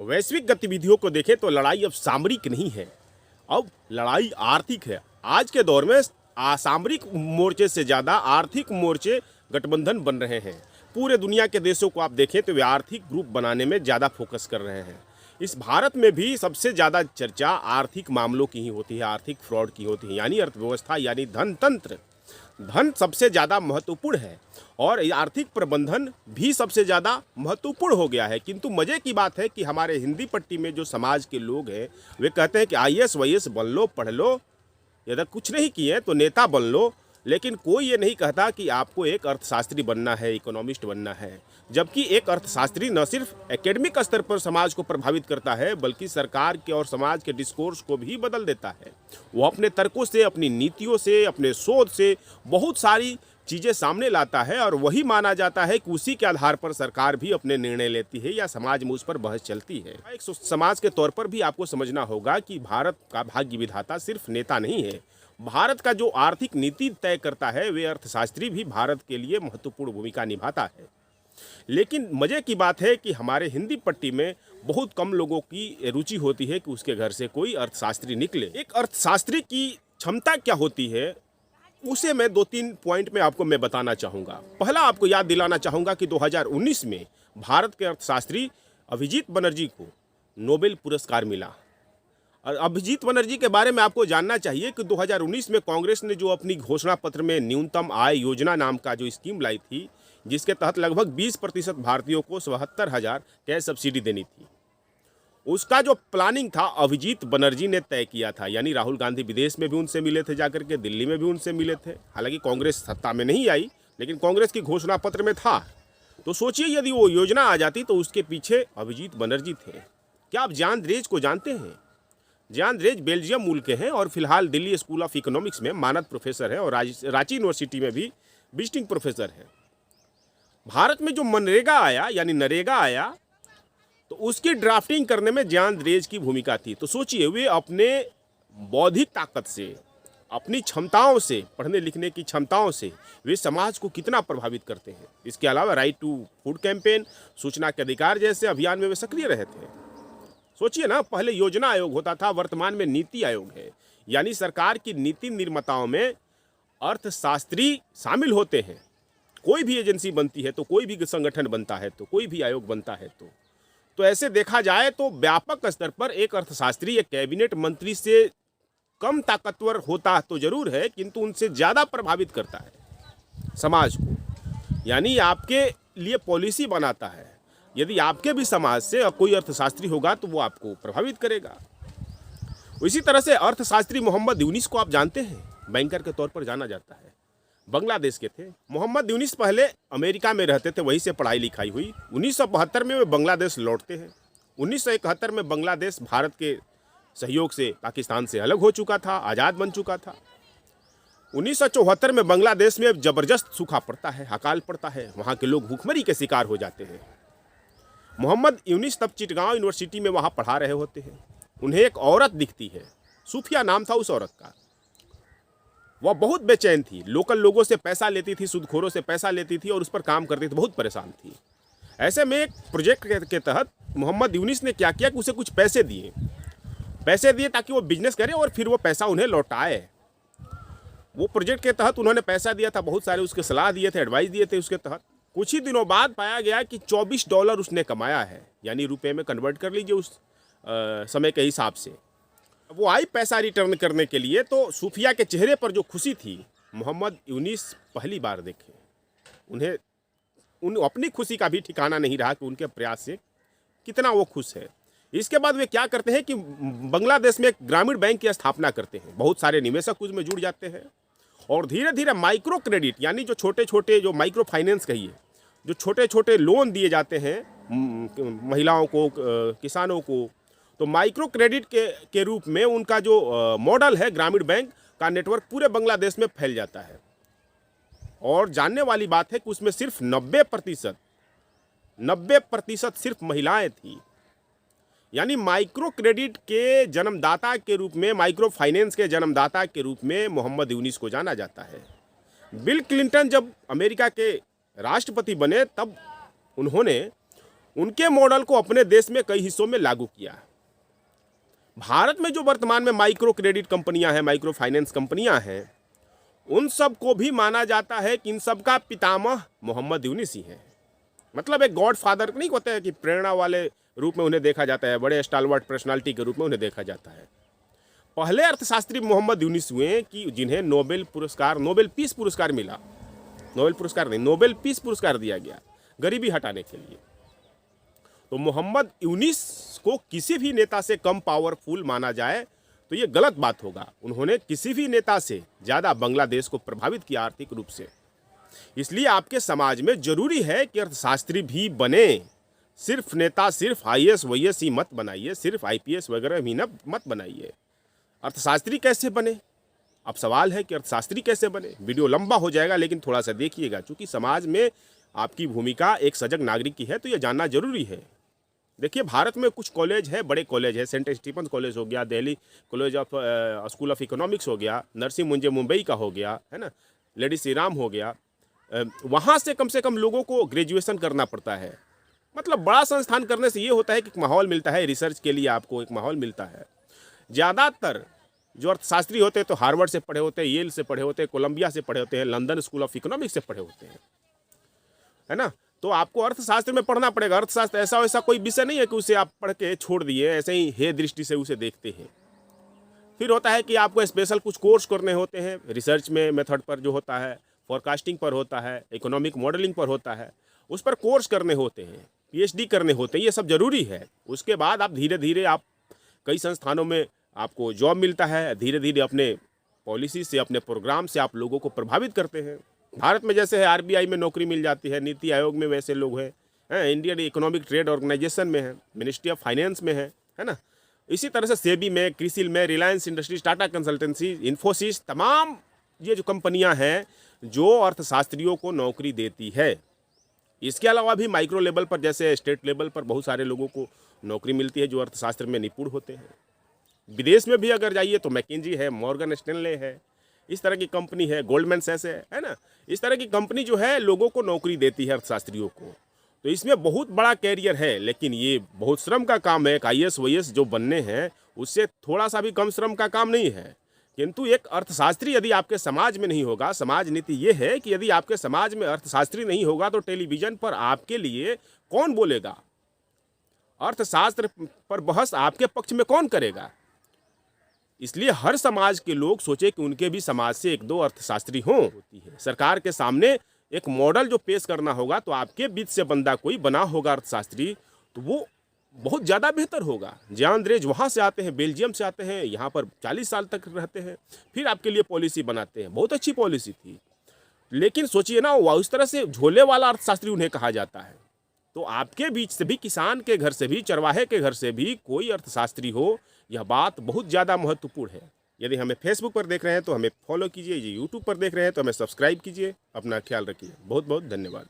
वैश्विक गतिविधियों को देखें तो लड़ाई अब सामरिक नहीं है, अब लड़ाई आर्थिक है। आज के दौर में सामरिक मोर्चे से ज़्यादा आर्थिक मोर्चे गठबंधन बन रहे हैं। पूरे दुनिया के देशों को आप देखें तो वे आर्थिक ग्रुप बनाने में ज़्यादा फोकस कर रहे हैं। इस भारत में भी सबसे ज़्यादा चर्चा आर्थिक मामलों की ही होती है, आर्थिक फ्रॉड की होती है, यानी अर्थव्यवस्था यानी धन तंत्र। धन सबसे ज़्यादा महत्वपूर्ण है और आर्थिक प्रबंधन भी सबसे ज़्यादा महत्वपूर्ण हो गया है। किंतु मज़े की बात है कि हमारे हिंदी पट्टी में जो समाज के लोग हैं वे कहते हैं कि IAS वाईएएस बन लो, पढ़ लो, यदि कुछ नहीं किए तो नेता बन लो, लेकिन कोई ये नहीं कहता कि आपको एक अर्थशास्त्री बनना है, इकोनॉमिस्ट बनना है। जबकि एक अर्थशास्त्री न सिर्फ एकेडमिक स्तर पर समाज को प्रभावित करता है बल्कि सरकार के और समाज के डिस्कोर्स को भी बदल देता है। वो अपने तर्कों से, अपनी नीतियों से, अपने शोध से बहुत सारी चीज़ें सामने लाता है और वही माना जाता है कि उसी के आधार पर सरकार भी अपने निर्णय लेती है या समाज में उस पर बहस चलती है। एक समाज के तौर पर भी आपको समझना होगा कि भारत का भाग्य विधाता सिर्फ नेता नहीं है। भारत का जो आर्थिक नीति तय करता है वे अर्थशास्त्री भी भारत के लिए महत्वपूर्ण भूमिका निभाता है। लेकिन मज़े की बात है कि हमारे हिंदी पट्टी में बहुत कम लोगों की रुचि होती है कि उसके घर से कोई अर्थशास्त्री निकले। एक अर्थशास्त्री की क्षमता क्या होती है उसे मैं 2-3 पॉइंट में आपको मैं बताना चाहूँगा। पहला आपको याद दिलाना चाहूँगा कि 2019 में भारत के अर्थशास्त्री अभिजीत बनर्जी को नोबेल पुरस्कार मिला। और अभिजीत बनर्जी के बारे में आपको जानना चाहिए कि 2019 में कांग्रेस ने जो अपनी घोषणा पत्र में न्यूनतम आय योजना नाम का जो स्कीम लाई थी, जिसके तहत लगभग 20% भारतीयों को 72,000 कैश सब्सिडी देनी थी, उसका जो प्लानिंग था अभिजीत बनर्जी ने तय किया था। यानी राहुल गांधी विदेश में भी उनसे मिले थे, जाकर के दिल्ली में भी उनसे मिले थे। हालांकि कांग्रेस सत्ता में नहीं आई, लेकिन कांग्रेस की घोषणा पत्र में था। तो सोचिए यदि वो योजना आ जाती तो उसके पीछे अभिजीत बनर्जी थे। क्या आप जॉन द्रेज को जानते हैं? जॉन द्रेज बेल्जियम मूल के हैं और फिलहाल दिल्ली स्कूल ऑफ इकोनॉमिक्स में मानद प्रोफेसर है और रांची यूनिवर्सिटी में भी विजिटिंग प्रोफेसर है। भारत में जो मनरेगा आया यानी नरेगा आया तो उसकी ड्राफ्टिंग करने में जॉन द्रेज की भूमिका थी। तो सोचिए वे अपने बौद्धिक ताकत से, अपनी क्षमताओं से, पढ़ने लिखने की क्षमताओं से वे समाज को कितना प्रभावित करते हैं। इसके अलावा राइट टू फूड कैंपेन, सूचना के अधिकार जैसे अभियान में वे सक्रिय रहे थे। सोचिए ना, पहले योजना आयोग होता था, वर्तमान में नीति आयोग है। यानी सरकार की नीति निर्माताओं में अर्थशास्त्री शामिल होते हैं। कोई भी एजेंसी बनती है तो, कोई भी संगठन बनता है तो, कोई भी आयोग बनता है तो ऐसे देखा जाए तो व्यापक स्तर पर एक अर्थशास्त्री एक कैबिनेट मंत्री से कम ताकतवर होता तो जरूर है, किंतु उनसे ज़्यादा प्रभावित करता है समाज को। यानी आपके लिए पॉलिसी बनाता है। यदि आपके भी समाज से कोई अर्थशास्त्री होगा तो वो आपको प्रभावित करेगा। इसी तरह से अर्थशास्त्री मोहम्मद यूनिस को आप जानते हैं, बैंकर के तौर पर जाना जाता है, बांग्लादेश के थे। मोहम्मद यूनिस पहले अमेरिका में रहते थे, वहीं से पढ़ाई लिखाई हुई। 1972 में वे बांग्लादेश लौटते हैं। 1971 में बांग्लादेश भारत के सहयोग से पाकिस्तान से अलग हो चुका था, आज़ाद बन चुका था। 1974 में बांग्लादेश में ज़बरदस्त सूखा पड़ता है, अकाल पड़ता है, वहाँ के लोग भूखमरी के शिकार हो जाते हैं। मोहम्मद यूनिस तब चिटगांव यूनिवर्सिटी में वहाँ पढ़ा रहे होते हैं। उन्हें एक औरत दिखती है, सूफिया नाम था उस औरत का। वह बहुत बेचैन थी, लोकल लोगों से पैसा लेती थी, सूदखोरों से पैसा लेती थी और उस पर काम करती थी, बहुत परेशान थी। ऐसे में एक प्रोजेक्ट के तहत मोहम्मद यूनिस ने क्या किया कि उसे कुछ पैसे दिए ताकि वो बिजनेस करे और फिर वो पैसा उन्हें लौटाए। वो प्रोजेक्ट के तहत उन्होंने पैसा दिया था, बहुत सारे उसके सलाह दिए थे, एडवाइस दिए थे। उसके तहत कुछ ही दिनों बाद पाया गया कि $24 उसने कमाया है, यानी रुपये में कन्वर्ट कर लीजिए उस समय के हिसाब से। वो आई पैसा रिटर्न करने के लिए, तो सूफिया के चेहरे पर जो खुशी थी मोहम्मद यूनिस पहली बार देखे। उन्हें अपनी खुशी का भी ठिकाना नहीं रहा कि उनके प्रयास से कितना वो खुश है। इसके बाद वे क्या करते हैं कि बांग्लादेश में एक ग्रामीण बैंक की स्थापना करते हैं। बहुत सारे निवेशक उसमें जुड़ जाते हैं और धीरे धीरे माइक्रो क्रेडिट यानी जो छोटे छोटे जो माइक्रो फाइनेंस कहिए, जो छोटे छोटे लोन दिए जाते हैं महिलाओं को, किसानों को, तो माइक्रो क्रेडिट के रूप में उनका जो मॉडल है ग्रामीण बैंक का नेटवर्क पूरे बांग्लादेश में फैल जाता है। और जानने वाली बात है कि उसमें सिर्फ 90% सिर्फ महिलाएं थी। यानी माइक्रो क्रेडिट के जन्मदाता के रूप में, माइक्रो फाइनेंस के जन्मदाता के रूप में मोहम्मद यूनिस को जाना जाता है। बिल क्लिंटन जब अमेरिका के राष्ट्रपति बने तब उन्होंने उनके मॉडल को अपने देश में कई हिस्सों में लागू किया। भारत में जो वर्तमान में माइक्रो क्रेडिट कंपनियां हैं, माइक्रो फाइनेंस कंपनियां हैं, उन सब को भी माना जाता है कि इन सब का पितामह मोहम्मद यूनुस ही है। मतलब एक गॉड फादर नहीं होते हैं कि प्रेरणा वाले रूप में उन्हें देखा जाता है, बड़े स्टालवर्ट पर्सनालिटी के रूप में उन्हें देखा जाता है। पहले अर्थशास्त्री मोहम्मद यूनुस हुए कि जिन्हें नोबेल पीस पुरस्कार मिला। नोबेल पुरस्कार नहीं, नोबेल पीस पुरस्कार दिया गया गरीबी हटाने के लिए। तो मोहम्मद यूनुस को किसी भी नेता से कम पावरफुल माना जाए तो ये गलत बात होगा। उन्होंने किसी भी नेता से ज़्यादा बांग्लादेश को प्रभावित किया आर्थिक रूप से। इसलिए आपके समाज में जरूरी है कि अर्थशास्त्री भी बने। सिर्फ नेता, सिर्फ IAS वाईएएस ही मत बनाइए, सिर्फ IPS वगैरह भी न मत बनाइए। अर्थशास्त्री कैसे बने? अब सवाल है कि अर्थशास्त्री कैसे बने। वीडियो लंबा हो जाएगा लेकिन थोड़ा सा देखिएगा, क्योंकि समाज में आपकी भूमिका एक सजग नागरिक की है, तो ये जानना जरूरी है। देखिए, भारत में कुछ कॉलेज है, बड़े कॉलेज है। सेंट स्टीफन कॉलेज हो गया, Delhi college of school of economics हो गया, नरसिंह मुंजे मुंबई का हो गया, है ना, लेडी श्री राम हो गया। वहाँ से कम लोगों को ग्रेजुएशन करना पड़ता है। मतलब बड़ा संस्थान करने से ये होता है कि एक माहौल मिलता है, रिसर्च के लिए आपको एक माहौल मिलता है। ज़्यादातर जो अर्थशास्त्री होते हैं तो हार्वर्ड से पढ़े होते हैं, येल से पढ़े होते हैं, कोलंबिया से पढ़े होते हैं, लंदन स्कूल ऑफ इकोनॉमिक्स से पढ़े होते हैं, है ना। तो आपको अर्थशास्त्र में पढ़ना पड़ेगा। अर्थशास्त्र ऐसा वैसा कोई विषय नहीं है कि उसे आप पढ़ के छोड़ दिए, ऐसे ही हे दृष्टि से उसे देखते हैं। फिर होता है कि आपको स्पेशल कुछ कोर्स करने होते हैं, रिसर्च में मेथड पर जो होता है, फोरकास्टिंग पर होता है, इकोनॉमिक मॉडलिंग पर होता है, उस पर कोर्स करने होते हैं, PhD करने होते हैं। ये सब जरूरी है। उसके बाद आप धीरे धीरे आप कई संस्थानों में आपको जॉब मिलता है। धीरे धीरे अपने पॉलिसी से, अपने प्रोग्राम से आप लोगों को प्रभावित करते हैं। भारत में जैसे है RBI में नौकरी मिल जाती है, नीति आयोग में वैसे लोग हैं, इंडियन इकोनॉमिक ट्रेड ऑर्गेनाइजेशन में है, मिनिस्ट्री ऑफ फाइनेंस में है ना। इसी तरह से सेबी में, क्रिसिल में, रिलायंस इंडस्ट्रीज, टाटा कंसल्टेंसी, इन्फोसिस, तमाम ये जो कंपनियां हैं जो अर्थशास्त्रियों को नौकरी देती है। इसके अलावा भी माइक्रो लेवल पर, जैसे स्टेट लेवल पर बहुत सारे लोगों को नौकरी मिलती है जो अर्थशास्त्र में निपुण होते हैं। विदेश में भी अगर जाइए तो मैकिंजी है, मॉर्गन स्टैनले है, इस तरह की कंपनी है, गोल्डमैन सैक्स है ना। इस तरह की कंपनी जो है लोगों को नौकरी देती है, अर्थशास्त्रियों को। तो इसमें बहुत बड़ा कैरियर है, लेकिन ये बहुत श्रम का काम है। एक IAS वाईएएस जो बनने हैं उससे थोड़ा सा भी कम श्रम का काम नहीं है। किंतु एक अर्थशास्त्री यदि आपके समाज में नहीं होगा, समाज नीति ये है कि यदि आपके समाज में अर्थशास्त्री नहीं होगा तो टेलीविजन पर आपके लिए कौन बोलेगा? अर्थशास्त्र पर बहस आपके पक्ष में कौन करेगा? इसलिए हर समाज के लोग सोचे कि उनके भी समाज से एक दो अर्थशास्त्री हों। होती है सरकार के सामने एक मॉडल जो पेश करना होगा, तो आपके बीच से बंदा कोई बना होगा अर्थशास्त्री, तो वो बहुत ज़्यादा बेहतर होगा। जॉन द्रेज वहाँ से आते हैं, बेल्जियम से आते हैं, यहाँ पर 40 साल तक रहते हैं, फिर आपके लिए पॉलिसी बनाते हैं। बहुत अच्छी पॉलिसी थी, लेकिन सोचिए ना, वो उस तरह से झोले वाला अर्थशास्त्री उन्हें कहा जाता है। तो आपके बीच से भी, किसान के घर से भी, चरवाहे के घर से भी कोई अर्थशास्त्री हो, यह बात बहुत ज़्यादा महत्वपूर्ण है। यदि हमें फेसबुक पर देख रहे हैं तो हमें फॉलो कीजिए, यूट्यूब पर देख रहे हैं तो हमें सब्सक्राइब कीजिए। अपना ख्याल रखिए। बहुत बहुत धन्यवाद।